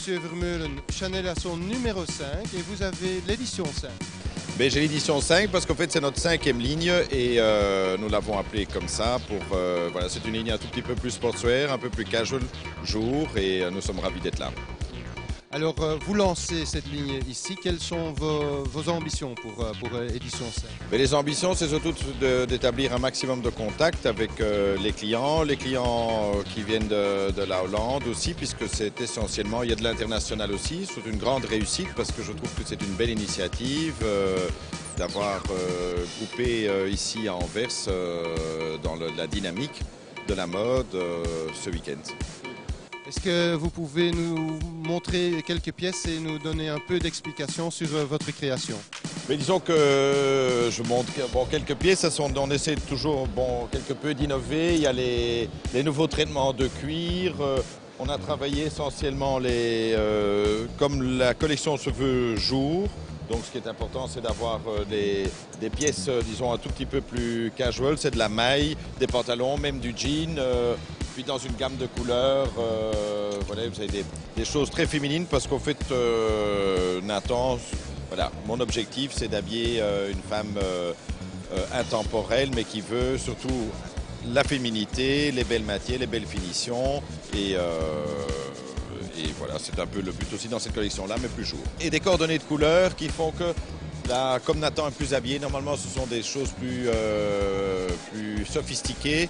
Monsieur Vermeulen, Chanel a son numéro 5 et vous avez l'édition 5. Ben, j'ai l'édition 5 parce qu'en fait c'est notre 5e ligne et nous l'avons appelée comme ça pour voilà, c'est une ligne un tout petit peu plus sportswear, un peu plus casual jour et nous sommes ravis d'être là. Alors vous lancez cette ligne ici, quelles sont vos ambitions pour édition 5? Mais les ambitions c'est surtout d'établir un maximum de contacts avec les clients qui viennent de la Hollande aussi puisque c'est essentiellement, il y a de l'international aussi, c'est une grande réussite parce que je trouve que c'est une belle initiative d'avoir groupé ici à Anvers dans la dynamique de la mode ce week-end. Est-ce que vous pouvez nous montrer quelques pièces et nous donner un peu d'explications sur votre création? Mais disons que je montre quelques pièces, on essaie toujours quelque peu d'innover. Il y a les nouveaux traitements de cuir. On a travaillé essentiellement comme la collection se veut jour. Donc ce qui est important, c'est d'avoir des pièces, disons, un tout petit peu plus casual. C'est de la maille, des pantalons, même du jean. Puis dans une gamme de couleurs, voilà, vous avez des choses très féminines parce qu'en fait, Nathan, voilà, mon objectif c'est d'habiller une femme intemporelle mais qui veut surtout la féminité, les belles matières, les belles finitions et voilà, c'est un peu le but aussi dans cette collection-là, mais plus jour. Et des coordonnées de couleurs qui font que, là, comme Nathan est plus habillé, normalement ce sont des choses plus sophistiquées.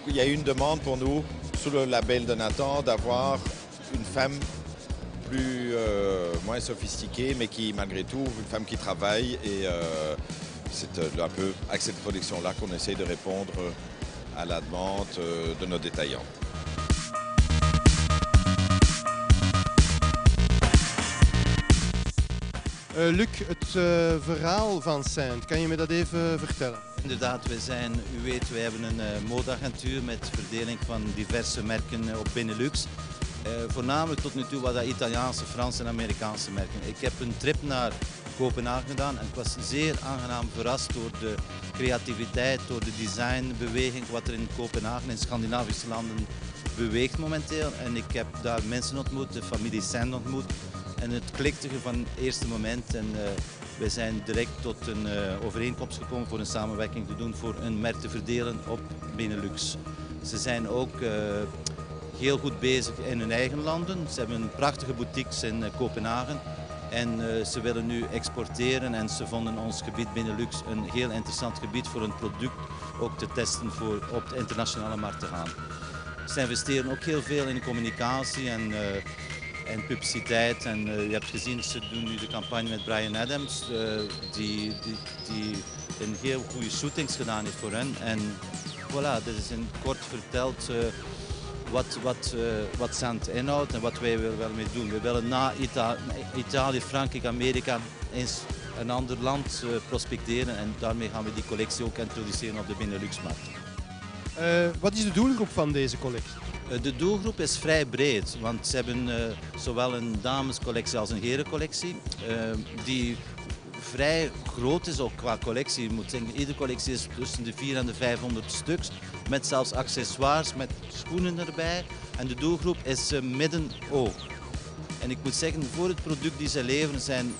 Il y a eu une demande pour nous, sous le label de Nathan, d'avoir une femme moins sophistiquée, mais qui, malgré tout, une femme qui travaille. Et c'est un peu avec cette production-là qu'on essaye de répondre à la demande de nos détaillants. Luc, het verhaal van Saint, kan je me dat even vertellen? Inderdaad, u weet, wij hebben een modeagentuur met verdeling van diverse merken op Benelux. Voornamelijk tot nu toe wat dat Italiaanse, Franse en Amerikaanse merken. Ik heb een trip naar Kopenhagen gedaan en ik was zeer aangenaam verrast door de creativiteit, door de designbeweging, wat er in Kopenhagen en Scandinavische landen beweegt momenteel. En ik heb daar mensen ontmoet, de familie Saint ontmoet. En het klikte van het eerste moment en wij zijn direct tot een overeenkomst gekomen voor een samenwerking te doen voor een merk te verdelen op Benelux. Ze zijn ook heel goed bezig in hun eigen landen. Ze hebben prachtige boutiques in Kopenhagen en ze willen nu exporteren en ze vonden ons gebied Benelux een heel interessant gebied voor een product ook te testen voor op de internationale markt te gaan. Ze investeren ook heel veel in communicatie en publiciteit. En je hebt gezien, ze doen nu de campagne met Bryan Adams, die een heel goede shootings gedaan heeft voor hen. En voilà, dit is in kort verteld wat Saint inhoudt en wat wij wel mee doen. We willen na Italië, Frankrijk, Amerika eens een ander land prospecteren en daarmee gaan we die collectie ook introduceren op de Benelux-markt. Wat is de doelgroep van deze collectie? De doelgroep is vrij breed, want ze hebben zowel een damescollectie als een herencollectie die vrij groot is ook qua collectie. Je moet zeggen, iedere collectie is tussen de 400 en de 500 stuks, met zelfs accessoires, met schoenen erbij. En de doelgroep is midden-hoog. En ik moet zeggen, voor het product die ze leveren zijn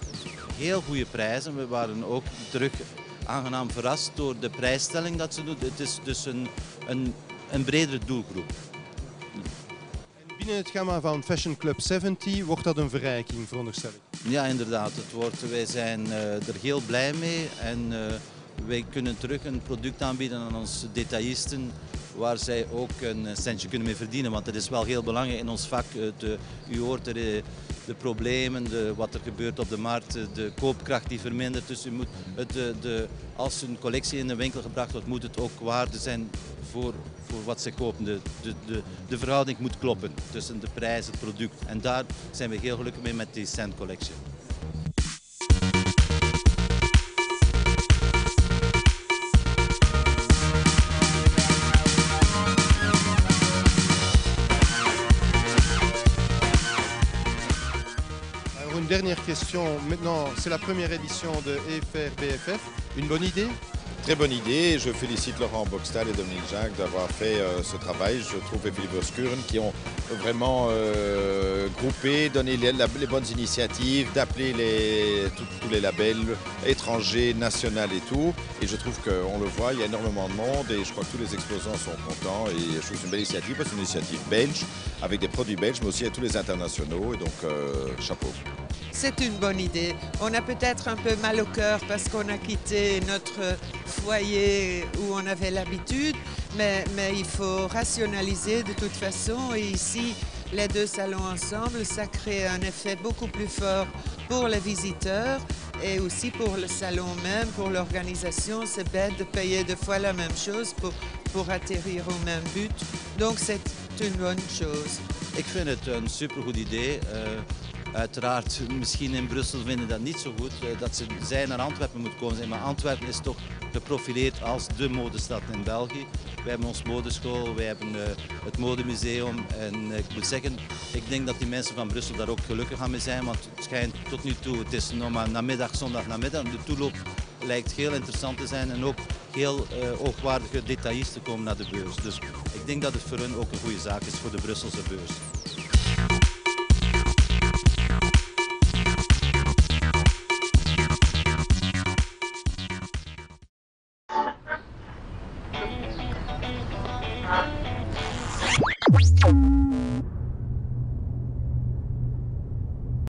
heel goede prijzen. We waren ook terug aangenaam verrast door de prijsstelling dat ze doen. Het is dus een bredere doelgroep. Binnen het gamma van Fashion Club 70 wordt dat een verrijking, veronderstel ik. Ja, inderdaad. Wij zijn er heel blij mee en wij kunnen terug een product aanbieden aan onze detailisten waar zij ook een centje kunnen mee verdienen. Want het is wel heel belangrijk in ons vak. U hoort de problemen, wat er gebeurt op de markt, de koopkracht die vermindert. Dus als een collectie in de winkel gebracht wordt, moet het ook waarde zijn voor wat ze kopen. De verhouding moet kloppen tussen de prijs en het product. En daar zijn we heel gelukkig mee met die Saint collectie. Une dernière question. Maintenant, c'est la première édition de EFR BFF. Une bonne idée? très bonne idée. Je félicite Laurent Boxtal et Dominique Jacques d'avoir fait ce travail. Je trouve et Philippe Oscuren qui ont vraiment groupé, donné les bonnes initiatives, d'appeler tous les labels étrangers, nationaux et tout. Et je trouve qu'on le voit, il y a énormément de monde et je crois que tous les exposants sont contents. Et je trouve que c'est une belle initiative, c'est une initiative belge avec des produits belges, mais aussi à tous les internationaux. Et donc, chapeau. C'est une bonne idée. On a peut-être un peu mal au cœur parce qu'on a quitté notre foyer où on avait l'habitude, mais il faut rationaliser de toute façon. Et ici, les deux salons ensemble, ça crée un effet beaucoup plus fort pour les visiteurs et aussi pour le salon même, pour l'organisation. C'est bête de payer deux fois la même chose pour atterrir au même but. Donc c'est une bonne chose. Ik vind het een supergoed idee. Uiteraard, misschien in Brussel vinden dat niet zo goed, dat zij naar Antwerpen moet komen. Maar Antwerpen is toch geprofileerd als de modestad in België. Wij hebben ons modeschool, wij hebben het modemuseum. En ik moet zeggen, ik denk dat die mensen van Brussel daar ook gelukkig aan mee zijn. Want het schijnt tot nu toe, het is nog maar namiddag, zondagnamiddag. De toeloop lijkt heel interessant te zijn en ook heel hoogwaardige detailisten komen naar de beurs. Dus ik denk dat het voor hen ook een goede zaak is voor de Brusselse beurs.